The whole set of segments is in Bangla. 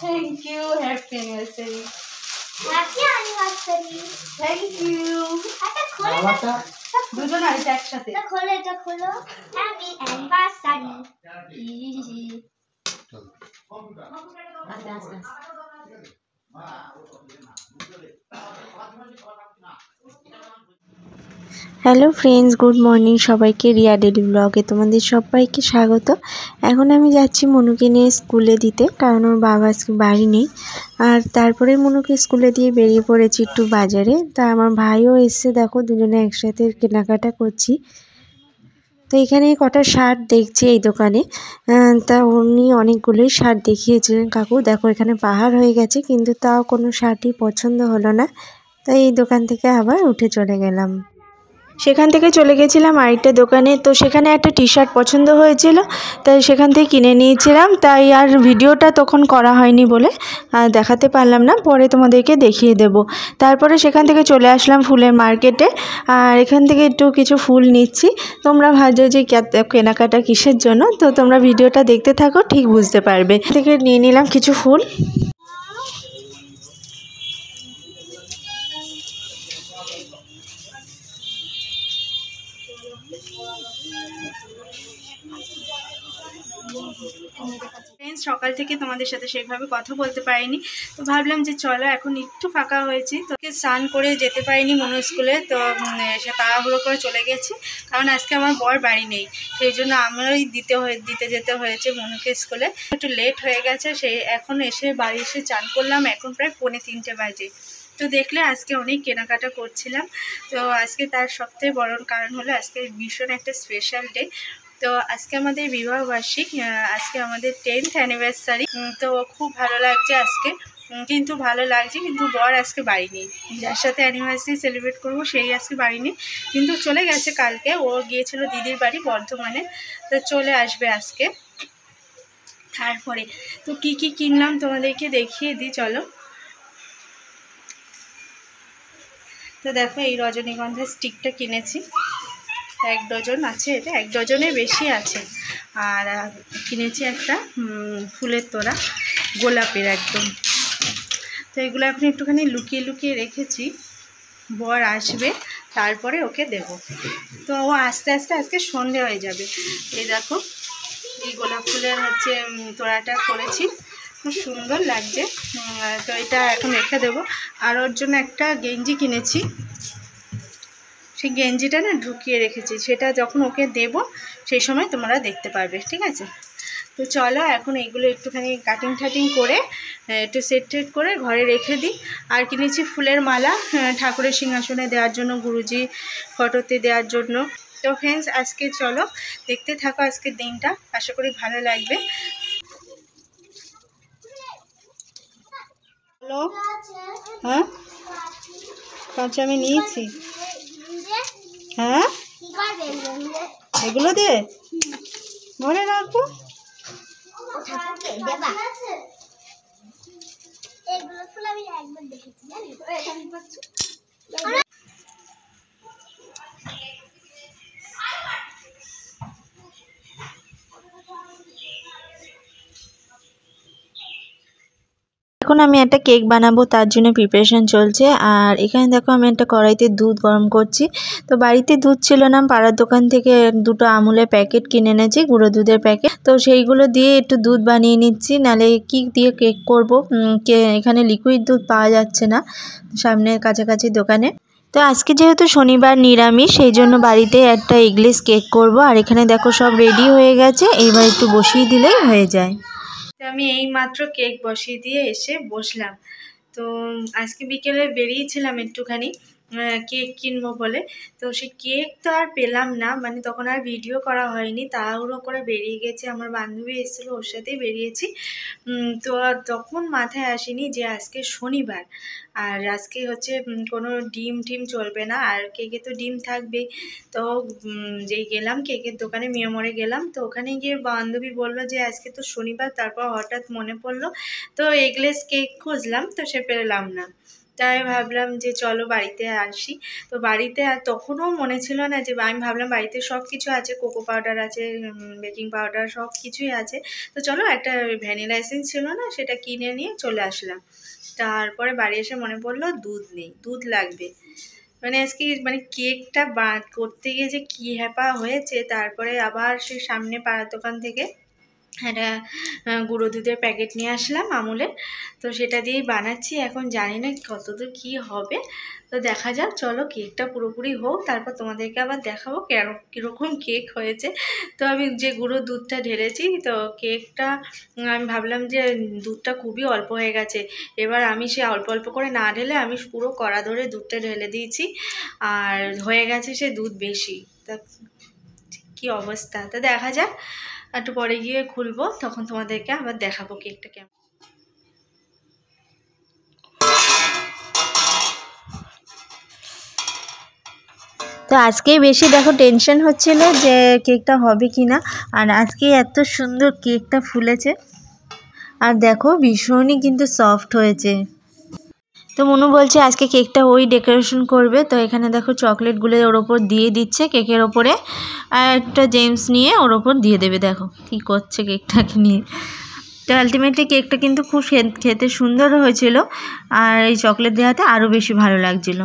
Thank you. Happy anniversary. Happy anniversary. Thank you. এটা খোলো না। দুজন আছে একসাথে। এটা খোলো। Happy anniversary. আস্তে আস্তে। হ্যালো ফ্রেন্ডস, গুড মর্নিং সবাইকে। রিয়া ডেলি ব্লগে তোমাদের সবাইকে স্বাগত। এখন আমি যাচ্ছি মনুকে নিয়ে স্কুলে দিতে, কারণ ওর বাবা আজকে বাড়ি নেই। আর তারপরে মনুকে স্কুলে দিয়ে বেরিয়ে পড়েছি একটু বাজারে। তা আমার ভাইও এসছে, দেখো দুজনে একসাথে কেনাকাটা করছি। তো এখানে কটা শার্ট দেখছি এই দোকানে। তা উনি অনেকগুলোই শার্ট দেখিয়েছিলেন কাকু। দেখো এখানে পাহাড় হয়ে গেছে, কিন্তু তাও কোনো শার্টই পছন্দ হলো না। তাই এই দোকান থেকে আবার উঠে চলে গেলাম। সেখান থেকে চলে গেছিলাম আরেকটা দোকানে। তো সেখানে একটা টি শার্ট পছন্দ হয়েছিল, তাই সেখান থেকে কিনে নিয়েছিলাম। তাই আর ভিডিওটা তখন করা হয়নি বলে দেখাতে পারলাম না, পরে তোমাদেরকে দেখিয়ে দেব। তারপরে সেখান থেকে চলে আসলাম ফুলের মার্কেটে, আর এখান থেকে একটু কিছু ফুল নিচ্ছি। তোমরা ভাবছো যে কেনাকাটা কিসের জন্য, তো তোমরা ভিডিওটা দেখতে থাকো, ঠিক বুঝতে পারবে। থেকে নিয়ে নিলাম কিছু ফুল। ফ্রেন্ডস, সকাল থেকে তোমাদের সাথে সেভাবে কথা বলতে পারিনি, তো ভাবলাম যে চলো এখন একটু ফাঁকা হয়েছি। তো স্নান করে যেতে পারিনি মনু স্কুলে, তো সে তাড়াহুড়ো করে চলে গেছি, কারণ আজকে আমার বর বাড়ি নেই। সেই জন্য আমারই দিতে যেতে হয়েছে মনুকে স্কুলে। একটু লেট হয়ে গেছে, সেই এখন এসে বাড়ি এসে চান করলাম, এখন প্রায় 2:45 বাজে। তো দেখলে আজকে অনেক কেনাকাটা করছিলাম। তো আজকে তার সবথেকে বড় কারণ হলো আজকে ভীষণ একটা স্পেশাল ডে। তো আজকে আমাদের বিবাহবার্ষিক, আজকে আমাদের 10th অ্যানিভার্সারি। তো খুব ভালো লাগছে আজকে, কিন্তু ভালো লাগছে, কিন্তু বর আজকে বাড়ি নেই। যার সাথে অ্যানিভার্সারি সেলিব্রেট করবো সেই আজকে বাড়ি নেই, কিন্তু চলে গেছে কালকে। ও গিয়েছিল দিদির বাড়ি বর্ধমানে, তো চলে আসবে আজকে। তারপরে তো কি কি কিনলাম তোমাদেরকে দেখিয়ে দিই, চলো। তো দেখো এই রজনীগন্ধার স্টিকটা কিনেছি, 1 ডজন আছে, এটা 1 ডজনের বেশি আছে। আর কিনেছি একটা ফুলের তোড়া, গোলাপের একদম। তো এগুলো এখন একটুখানি লুকিয়ে লুকিয়ে রেখেছি, বর আসবে তারপরে ওকে দেব। তো ও আস্তে আস্তে আজকে সন্ধে হয়ে যাবে। এই দেখো এই গোলাপ ফুলের হচ্ছে তোড়াটা করেছি, খুব সুন্দর লাগছে। তো এটা এখন রেখে দেবো। আর ওর জন্য একটা গেঞ্জি কিনেছি, সেই গেঞ্জিটা না ঢুকিয়ে রেখেছি, সেটা যখন ওকে দেব সেই সময় তোমরা দেখতে পারবে, ঠিক আছে? তো চলো এখন এইগুলো একটুখানি কাটিং ঠাটিং করে একটু সেট করে ঘরে রেখে দিই। আর কিনেছি ফুলের মালা ঠাকুরের সিংহাসনে দেওয়ার জন্য, গুরুজি ফটোতে দেওয়ার জন্য। তো ফ্রেন্ডস, আজকে চলো দেখতে থাকো আজকের দিনটা, আশা করি ভালো লাগবে। হ্যালো, হ্যাঁ কাঁচা আমি নিয়েছি। হ্যাঁ এগুলো দে মনে রাখবো। এখন আমি একটা কেক বানাবো, তার জন্য প্রিপারেশন চলছে। আর এখানে দেখো আমি একটা কড়াইতে দুধ গরম করছি। তো বাড়িতে দুধ ছিল না, পাড়ার দোকান থেকে 2টো আমুলের প্যাকেট কিনে এনেছি, গুঁড়ো দুধের প্যাকেট। তো সেইগুলো দিয়ে একটু দুধ বানিয়ে নিচ্ছি, নালে কি দিয়ে কেক করব। এখানে লিকুইড দুধ পাওয়া যাচ্ছে না সামনের কাছাকাছি দোকানে। তো আজকে যেহেতু শনিবার নিরামিষ, সেই জন্য বাড়িতে একটা এগলেস কেক করব। আর এখানে দেখো সব রেডি হয়ে গেছে, এইবার একটু বসিয়ে দিলেই হয়ে যায়। আমি এই মাত্র কেক বসিয়ে দিয়ে এসে বসলাম। তো আজকে বিকেলে বেরিয়েছিলাম একটুখানি কেক কিনবো বলে। তো সেই কেক তো আর পেলাম না, মানে তখন আর ভিডিও করা হয়নি, তাড়াহুড়ো করে বেরিয়ে গেছে। আমার বান্ধবী এসেছিলো, ওর সাথেই বেরিয়েছি। তো তখন মাথায় আসেনি যে আজকে শনিবার, আর আজকে হচ্ছে কোনো ডিম টিম চলবে না, আর কেকে তো ডিম থাকবেই। তো যেই গেলাম কেকের দোকানে, মিয়ামরে গেলাম। তো ওখানে গিয়ে বান্ধবী বললো যে আজকে তো শনিবার। তারপর হঠাৎ মনে পড়লো, তো এগলেস কেক খুঁজলাম, তো সে পেলাম না। তাই ভাবলাম যে চলো বাড়িতে আসি। তো বাড়িতে আর তখনও মনে ছিল না, যে আমি ভাবলাম বাড়িতে সব কিছু আছে, কোকো পাউডার আছে, বেকিং পাউডার সব কিছুই আছে, তো চলো একটা ভ্যানিলা এসেন্স ছিল না, সেটা কিনে নিয়ে চলে আসলাম। তারপরে বাড়ি এসে মনে পড়লো দুধ নেই, দুধ লাগবে। মানে আজকে মানে কেকটা করতে গিয়ে যে কী হ্যাপা হয়েছে। তারপরে আবার সেই সামনে পাড়ার দোকান থেকে একটা গুঁড়ো দুধের প্যাকেট নিয়ে আসলাম আমুলের। তো সেটা দিয়েই বানাচ্ছি। এখন জানি না কতদূর কী হবে, তো দেখা যাক। চলো কেকটা পুরোপুরি হোক, তারপর তোমাদেরকে আবার দেখাবো কীরকম কেক হয়েছে। তো আমি যে গুঁড়ো দুধটা ঢেলেছি, তো কেকটা আমি ভাবলাম যে দুধটা খুবই অল্প হয়ে গেছে। এবার আমি সে অল্প অল্প করে না ঢেলে আমি পুরো কড়া ধরে দুধটা ঢেলে দিয়েছি, আর হয়ে গেছে সে দুধ বেশি। তা কী অবস্থা, তো দেখা যাক। একটু পরে গিয়ে খুলবো, তখন তোমাদেরকে আবার দেখাবো কেকটা কেমন। তো আজকেই বেশি দেখো টেনশন হচ্ছিল যে কেকটা হবে কি না, আর আজকে এত সুন্দর কেকটা ফুলেছে, আর দেখো ভীষণই কিন্তু সফট হয়েছে। তো মনু বলছে আজকে কেকটা ওই ডেকোরেশন করবে। তো এখানে দেখো চকলেটগুলো ওর ওপর দিয়ে দিচ্ছে কেকের ওপরে, আর একটা জেমস নিয়ে ওর ওপর দিয়ে দেবে। দেখো কি করছে কেকটাকে নিয়ে। তো আলটিমেটলি কেকটা কিন্তু খুব খেতে সুন্দর হয়েছিল, আর এই চকলেট দেওয়াতে আরও বেশি ভালো লাগছিল।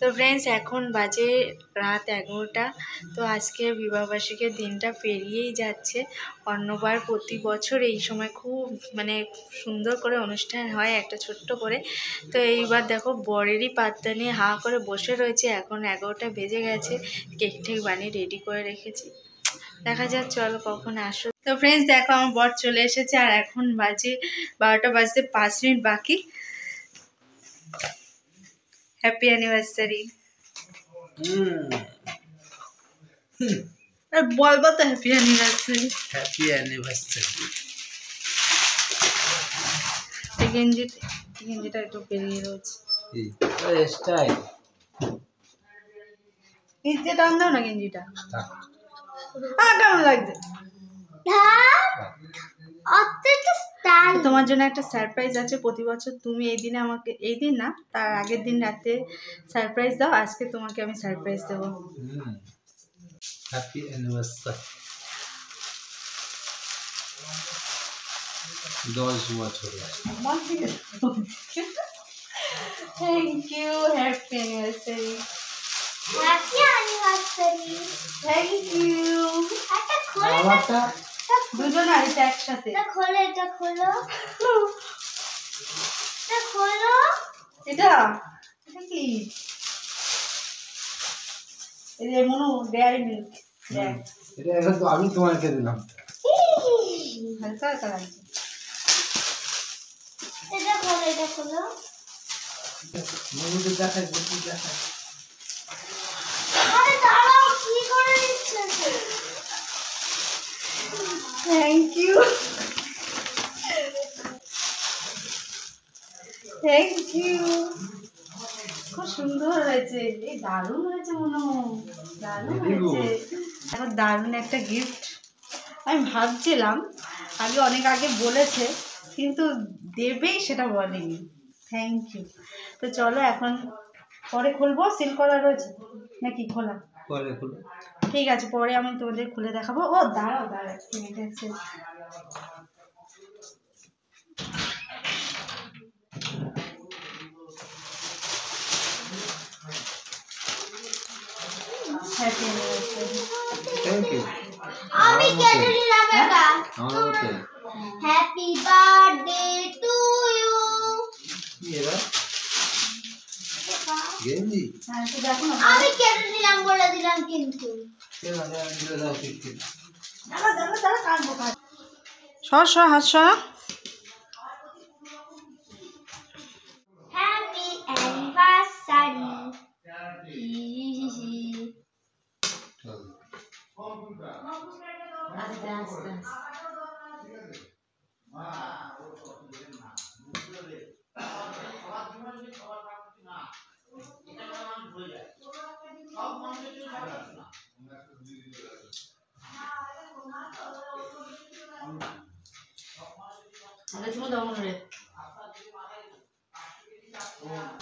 তো ফ্রেন্ডস, এখন বাজে রাত 11টা। তো আজকে বিবাহবার্ষিকীর দিনটা পেরিয়েই যাচ্ছে। অন্যবার প্রতি বছর এই সময় খুব মানে সুন্দর করে অনুষ্ঠান হয় একটা ছোট্ট করে। তো এইবার দেখো বরেরই পাত্তা নিয়ে হাঁ করে বসে রয়েছে। এখন 11টা বেজে গেছে, কেক ঠেক বানিয়ে রেডি করে রেখেছি। দেখা যাক চলো কখন আসো। তো ফ্রেন্ডস দেখো আমার বর চলে এসেছে, আর এখন বাজে 12টা বাজতে 5 মিনিট বাকি। Happy anniversary. বলবো তো হ্যাপি অ্যানিভার্সারি। Happy anniversary. গেঞ্জিটা একটু পেরিয়ে রয়েছে। স্টাইল গেঞ্জিটা টান দাও না, গেঞ্জিটা কেমন লাগছে? তোমার জন্য একটা সারপ্রাইজ আছে। প্রতি বছর তুমি এই দিনে আমাকে, এই দিন না তার আগের দিন রাতে সারপ্রাইজ দাও, আজকে তোমাকে আমি সারপ্রাইজ দেবো। Happy anniversary. 10 বছর। Thank you, happy anniversary. Happy anniversary. Thank you. এটা খোলো। দুজন আর এটা একসাথে। এটা খোলো, এটা খোলো। এটা খোলো। এটা কি? এই যে মনু ডেয়ারি মিল্ক। এটা এখন তো আমি তোমাকে দিলাম। হালকা হালকা লাগছে। এটা খোলো, এটা খোলো। মনুকে দেখাই, দেখি দেখাই। আরে দাঁড়াও, কি করে দিচ্ছে? Thank you, thank you. খুব সুন্দর হয়েছে, এই দারুণ হয়েছে মনু, দারুণ হয়েছে। এখন দারুণ একটা গিফট। আমি ভাবছিলাম আগে অনেক আগে বলেছে, কিন্তু দেবেই সেটা বলেনি। Thank you. তো চলো এখন পরে খুলবো, সিল করা রয়েছে নাকি খোলা? পরে খুলো। ঠিক আছে, পরে আমি তোমাদের খুলে দেখাবো। ও দাঁড়াও দাঁড়াও, হ্যাপি অ্যানিভার্সারি। Thank you. আমি কেটে নিলাম এটা। Okay. Happy birthday to you. কি এরা? গেঞ্জি? হ্যাঁ, তো দেখো না। আমি কেটে নিলাম বলে দিলাম কিন্তু। সর হাত সরা। Happy anniversary.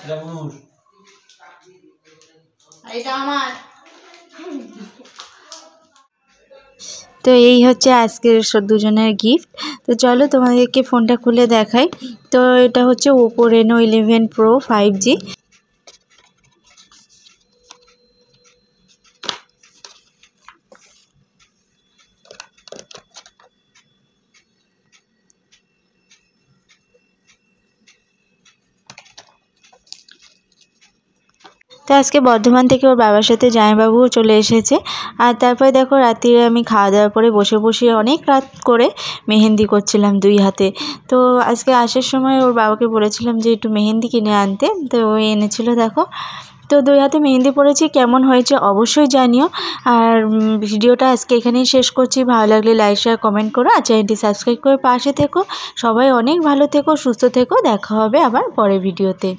রামুর এটা আমার। তো এই হচ্ছে আজকের দুজনের গিফট। তো চলো তোমাদেরকে ফোনটা খুলে দেখাই। তো এটা হচ্ছে ওপো রেনো 11 প্রো 5G। তো আজকে বর্ধমান থেকে ওর বাবার সাথে জামাইবাবুও চলে এসেছে। আর তারপরে দেখো রাত্রিরে আমি খাওয়া দাওয়ার পরে বসে বসে অনেক রাত করে মেহেন্দি করছিলাম 2 হাতে। তো আজকে আসার সময় ওর বাবাকে বলেছিলাম যে একটু মেহেন্দি কিনে আনতে, তো ও এনেছিল। দেখো তো 2 হাতে মেহেন্দি পড়েছি, কেমন হয়েছে অবশ্যই জানিও। আর ভিডিওটা আজকে এখানেই শেষ করছি। ভালো লাগলে লাইক শেয়ার কমেন্ট করো, আর চ্যানেলটি সাবস্ক্রাইব করে পাশে থেকো। সবাই অনেক ভালো থেকো, সুস্থ থেকো। দেখা হবে আবার পরের ভিডিওতে।